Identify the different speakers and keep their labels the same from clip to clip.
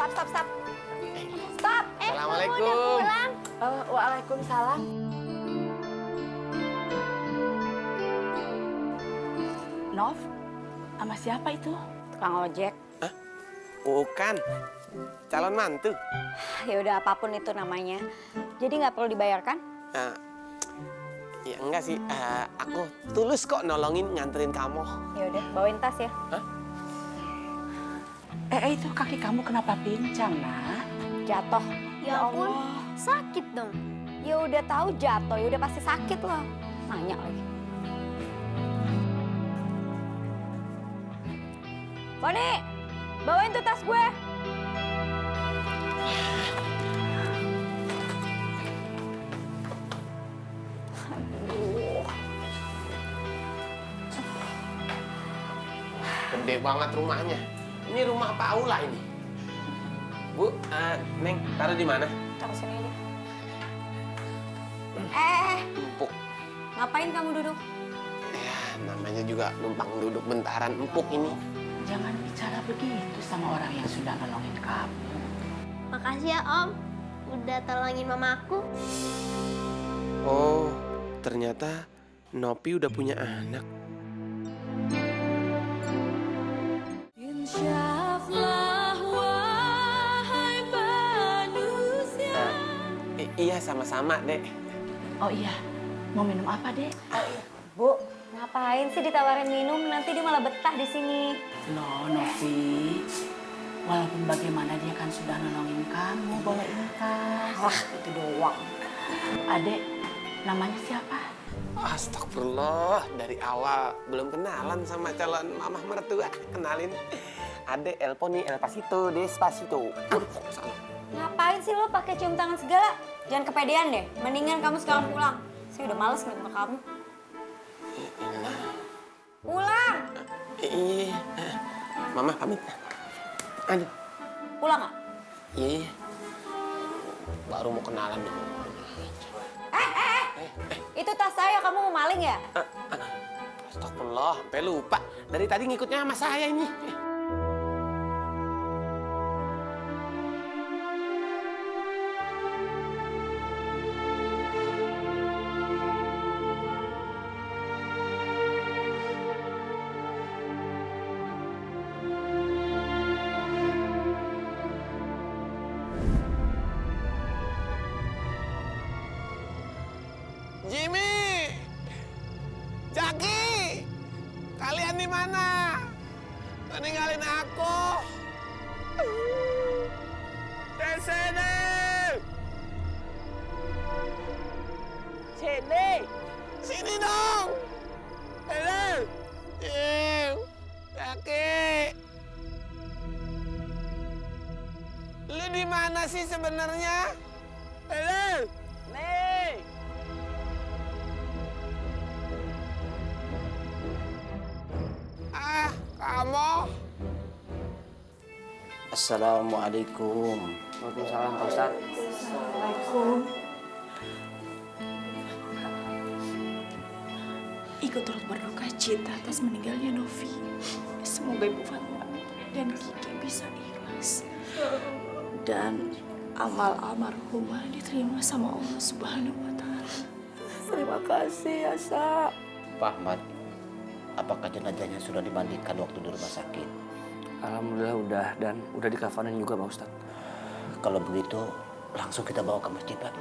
Speaker 1: Stop. Stop.
Speaker 2: Assalamualaikum.
Speaker 1: Kamu udah pulang?
Speaker 3: Waalaikumsalam. Nov, sama siapa itu?
Speaker 1: Tukang ojek.
Speaker 2: Bukan. Calon mantu.
Speaker 1: Ya udah apapun itu namanya. Jadi nggak perlu dibayarkan?
Speaker 2: Ya enggak sih. Aku tulus kok nolongin nganterin kamu.
Speaker 1: Ya udah, bawain tas ya.
Speaker 3: Itu kaki kamu kenapa pincang, nak?
Speaker 1: Jatuh.
Speaker 4: Ya ampun, sakit dong.
Speaker 1: Ya udah tahu jatuh, ya udah pasti sakit loh. Nanya lagi. Boni, bawain tuh tas gue.
Speaker 2: Gede banget rumahnya. Ini rumah Paula ini. Bu, Neng, taruh di mana?
Speaker 1: Taruh sini aja.
Speaker 2: Empuk.
Speaker 1: Ngapain kamu duduk?
Speaker 2: Ya, namanya juga numpang duduk bentaran empuk ini.
Speaker 3: Jangan bicara begitu sama orang yang sudah nolongin kamu.
Speaker 4: Makasih ya Om, udah tolongin mamaku.
Speaker 2: Oh, ternyata Nopi udah punya anak. Iya, sama-sama, Dek.
Speaker 3: Oh iya, mau minum apa, Dek?
Speaker 1: Bu, ngapain sih ditawarin minum? Nanti dia malah betah di sini.
Speaker 3: No, Novi. Walaupun bagaimana dia kan sudah nolongin kamu, bawain tas.
Speaker 1: Wah, itu doang.
Speaker 3: Adek, namanya siapa?
Speaker 2: Astagfirullah, dari awal belum kenalan sama calon mamah mertua. Kenalin, Ade El Poni El Pasito Despacito. Salah.
Speaker 1: Ngapain sih lo pakai cium tangan segala? Jangan kepedean deh. Mendingan kamu sekarang pulang. Saya udah males nih sama kamu. Pulang.
Speaker 2: Iya, Mama pamit. Aduh.
Speaker 1: Pulang nggak?
Speaker 2: Iya. Baru mau kenalan dulu.
Speaker 1: Itu tas saya. Kamu mau maling ya?
Speaker 2: Astagfirullah, sampai lupa. Dari tadi ngikutnya sama saya ini. Jimmy, Jaki, kalian di mana? Ninggalin aku. Sini. Sini dong. Halo. Jaki. Lu di mana sih sebenarnya? Halo. Nih. Kamu?
Speaker 5: Assalamualaikum.
Speaker 6: Waalaikumsalam Pak Ustadz.
Speaker 3: Assalamualaikum.
Speaker 7: Ikut turut berduka cita atas meninggalnya Novi. Semoga Ibu Fatma dan Kiki bisa ikhlas. Dan amal almarhumah diterima sama Allah Subhanahu wa Ta'ala.
Speaker 3: Terima kasih, Asa.
Speaker 5: Pak Ahmad, apakah jenazahnya sudah dimandikan waktu di rumah sakit?
Speaker 6: Alhamdulillah udah, dan udah dikafanin juga Pak Ustadz.
Speaker 5: Kalau begitu, langsung kita bawa ke masjid, Pak.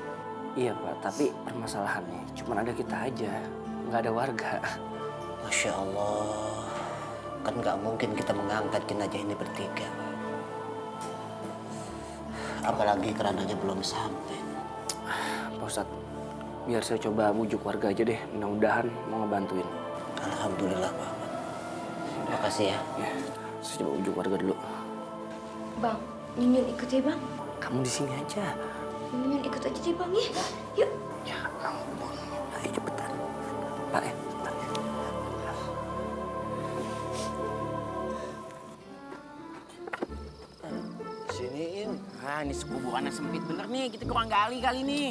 Speaker 6: Iya Pak, tapi permasalahannya cuma ada kita aja, nggak ada warga.
Speaker 5: Masya Allah, kan nggak mungkin kita mengangkat jenazah ini bertiga. Apalagi kerananya belum sampai.
Speaker 6: Pak Ustadz, biar saya coba bujuk warga aja deh, mudah-mudahan mau ngebantuin.
Speaker 5: Alhamdulillah, Pak Ahmad. Terima kasih ya.
Speaker 6: Ya, saya coba bujuk warga dulu.
Speaker 4: Bang, Mimin ikut ya Bang.
Speaker 6: Kamu di sini aja.
Speaker 4: Mimin ikut aja deh Bang ya. Yuk.
Speaker 6: Ya ampun, ayo cepetan. Pak ya, cepetan.
Speaker 5: Siniin.
Speaker 8: Ah, ini sekuburannya sempit bener nih, kita kurang gali kali nih.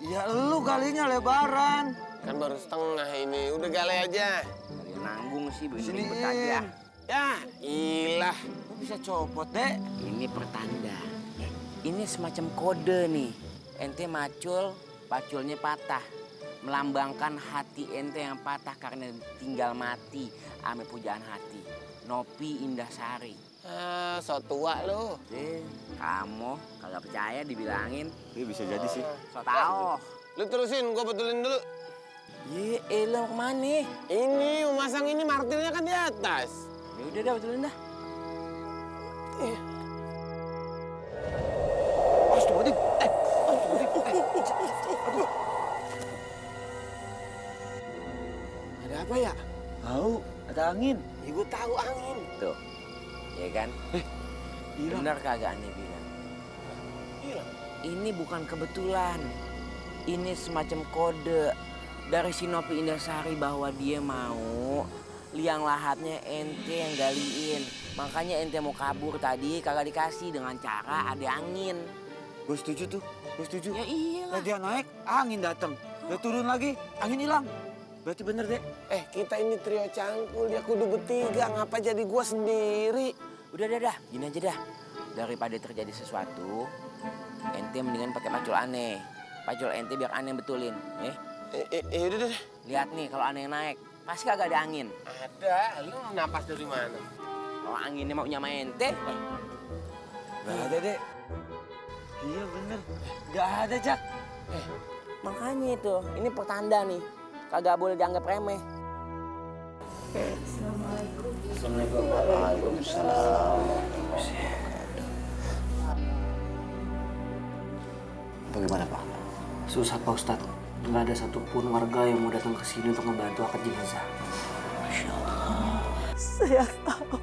Speaker 5: Ya lu kalinya lebaran.
Speaker 2: Kan baru setengah ini, udah gale aja.
Speaker 8: Kalian nanggung sih, begini
Speaker 5: Siniin.
Speaker 8: ribet aja.
Speaker 2: Ya, ilah.
Speaker 5: Lu bisa copot, Dek.
Speaker 8: Ini pertanda. Ini semacam kode nih. Ente macul, paculnya patah. Melambangkan hati ente yang patah karena tinggal mati ame pujaan hati. Nopi Indahsari.
Speaker 2: So tua lo.
Speaker 8: Kamu kagak percaya dibilangin.
Speaker 9: Iya bisa jadi sih.
Speaker 8: So tau.
Speaker 2: Lu terusin, gua betulin dulu.
Speaker 8: Ye, elah kemana?
Speaker 2: Ini, memasang ini martilnya kan di atas.
Speaker 8: Ya udah dah betulin dah.
Speaker 9: Astagfirullahaladzim.
Speaker 2: Ada apa ya?
Speaker 9: Tahu, ada angin.
Speaker 2: Ya gua tahu angin.
Speaker 8: Tuh, ya kan?
Speaker 9: Hilang.
Speaker 8: Benar kagak aneh bilang?
Speaker 2: Hilang.
Speaker 8: Ini bukan kebetulan. Ini semacam kode dari si Nopi Indahsari bahwa dia mau liang lahatnya ente yang galiin. Makanya ente mau kabur tadi kagak dikasih dengan cara ada angin.
Speaker 9: Gue setuju tuh, gue setuju.
Speaker 8: Ya iyalah.
Speaker 9: Lah dia naik, angin datang. Dia turun lagi, angin hilang. Berarti bener deh.
Speaker 2: Kita ini trio cangkul, dia kudu bertiga. Ngapa jadi gua sendiri?
Speaker 8: Udah dah, gini aja dah. Daripada terjadi sesuatu, ente mendingan pakai pacul aneh. Pacul ente biar aneh betulin,
Speaker 2: Udah deh.
Speaker 8: Lihat nih kalau aneh naik, pasti kagak ada angin.
Speaker 2: Ada, lu napas dari mana?
Speaker 8: Kalau anginnya mau nyama ente,
Speaker 9: Gak ada deh. Iya bener, gak ada Jak.
Speaker 8: makanya itu, ini pertanda nih. Kagak boleh dianggap remeh.
Speaker 5: Waalaikumsalam. Bagaimana Pak?
Speaker 6: Susah Pak Ustadz. Nggak ada satupun warga yang mau datang ke sini untuk membantu akad jenazah.
Speaker 5: Masya Allah.
Speaker 3: Saya tahu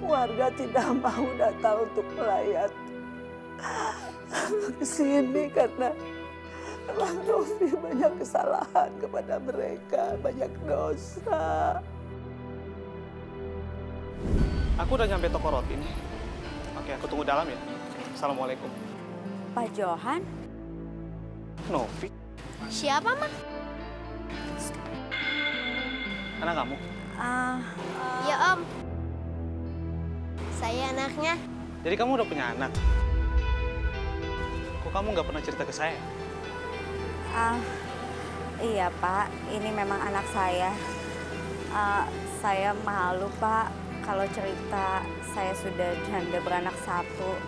Speaker 3: warga tidak mau datang untuk melayat ke sini karena Bang Novi banyak kesalahan kepada mereka, banyak dosa.
Speaker 10: Aku udah nyampe toko roti nih. Oke, aku tunggu dalam ya. Assalamualaikum.
Speaker 1: Pak Johan?
Speaker 10: Novi,
Speaker 4: Siapa, Mak?
Speaker 10: anak kamu?
Speaker 4: Ya, Om. Saya anaknya.
Speaker 10: Jadi kamu udah punya anak? Kok kamu nggak pernah cerita ke saya?
Speaker 1: Iya Pak, ini memang anak saya. Saya malu Pak, kalau cerita saya sudah janda beranak satu.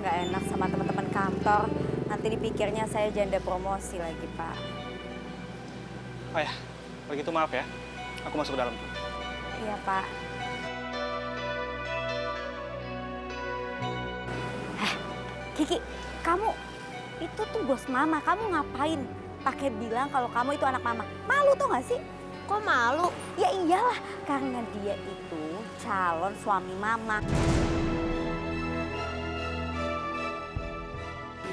Speaker 1: Nggak enak sama teman-teman kantor. Nanti dipikirnya saya janda promosi lagi Pak.
Speaker 10: Oh ya, kalau gitu maaf ya. Aku masuk ke dalam.
Speaker 1: Iya Pak. Kiki, kamu itu tuh bos mama. Kamu ngapain pakai bilang kalau kamu itu anak mama? Malu tuh nggak sih?
Speaker 4: Kok malu?
Speaker 1: Ya iyalah, karena dia itu calon suami mama.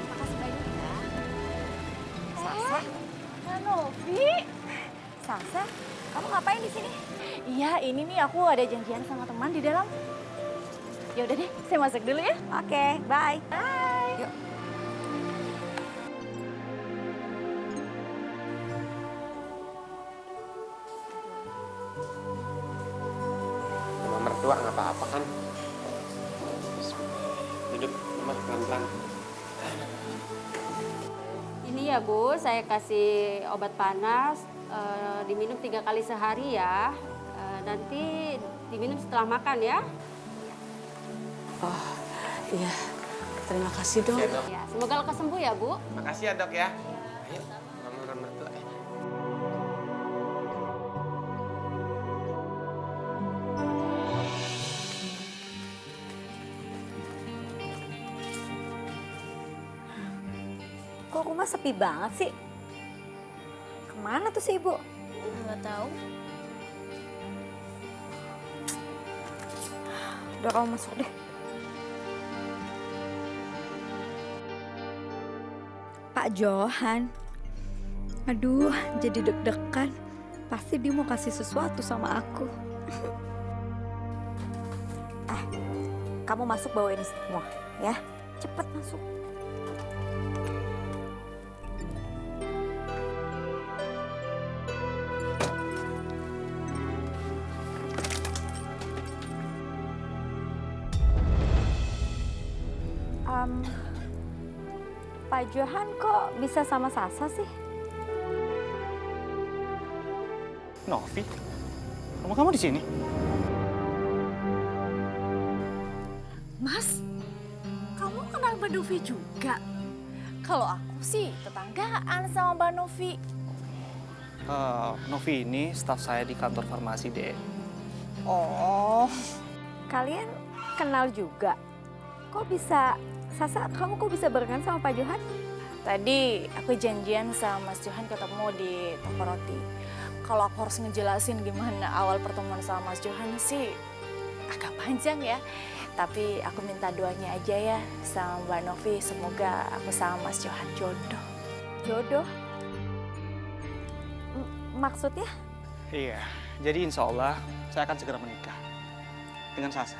Speaker 1: Makasih banyak ya. Sasa?
Speaker 7: Novi?
Speaker 1: Sasa, kamu ngapain di sini?
Speaker 7: Iya, ini nih aku ada janjian sama teman di dalam. Ya udah deh, saya masuk dulu ya.
Speaker 1: Oke, bye. Bye. Yuk.
Speaker 2: Sama mertua nggak apa-apa kan? Duduk, Mama, pelan-pelan.
Speaker 11: Ini ya Bu, saya kasih obat panas, diminum 3 kali sehari ya. Nanti diminum setelah makan ya.
Speaker 3: Oh, iya. Terima kasih, Dok.
Speaker 2: Ya, Dok.
Speaker 11: Ya, semoga lekas sembuh ya Bu.
Speaker 2: Makasih ya, Dok ya. Ayo, Mama mertua.
Speaker 1: Kok rumah sepi banget sih? Kemana tuh si ibu?
Speaker 4: Nggak tahu.
Speaker 1: Udah kamu masuk deh. Pak Johan. Aduh, jadi deg-degan. Pasti dia mau kasih sesuatu sama aku. Kamu masuk bawa ini semua, ya. Cepet masuk. Pak Johan kok bisa sama Sasa sih?
Speaker 10: Novi, rumah kamu di sini?
Speaker 7: Mas, kamu kenal Mbak Novi juga? Kalau aku sih tetanggaan sama Mbak Novi.
Speaker 10: Novi ini staf saya di kantor farmasi, Dek.
Speaker 1: Oh, kalian kenal juga? Kok bisa, Sasa, kamu kok bisa barengan sama Pak Johan?
Speaker 7: Tadi aku janjian sama Mas Johan ketemu di toko roti. Kalau aku harus ngejelasin gimana awal pertemuan sama Mas Johan sih agak panjang ya. Tapi aku minta doanya aja ya sama Mbak Novi. Semoga aku sama Mas Johan jodoh.
Speaker 1: Jodoh? Maksudnya?
Speaker 10: Iya, jadi insya Allah saya akan segera menikah dengan Sasa.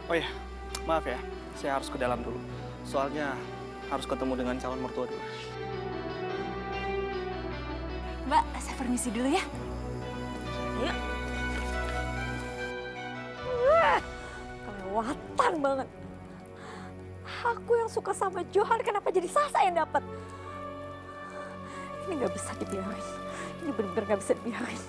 Speaker 10: Oh iya, maaf ya, saya harus ke dalam dulu. Soalnya harus ketemu dengan calon mertua dulu.
Speaker 7: Mbak, saya permisi dulu ya. Ayo.
Speaker 1: Kelewatan banget. Aku yang suka sama Johan, kenapa jadi Sasa yang dapat? Ini nggak bisa dibiarin. Ini bener-bener nggak bisa dibiarin.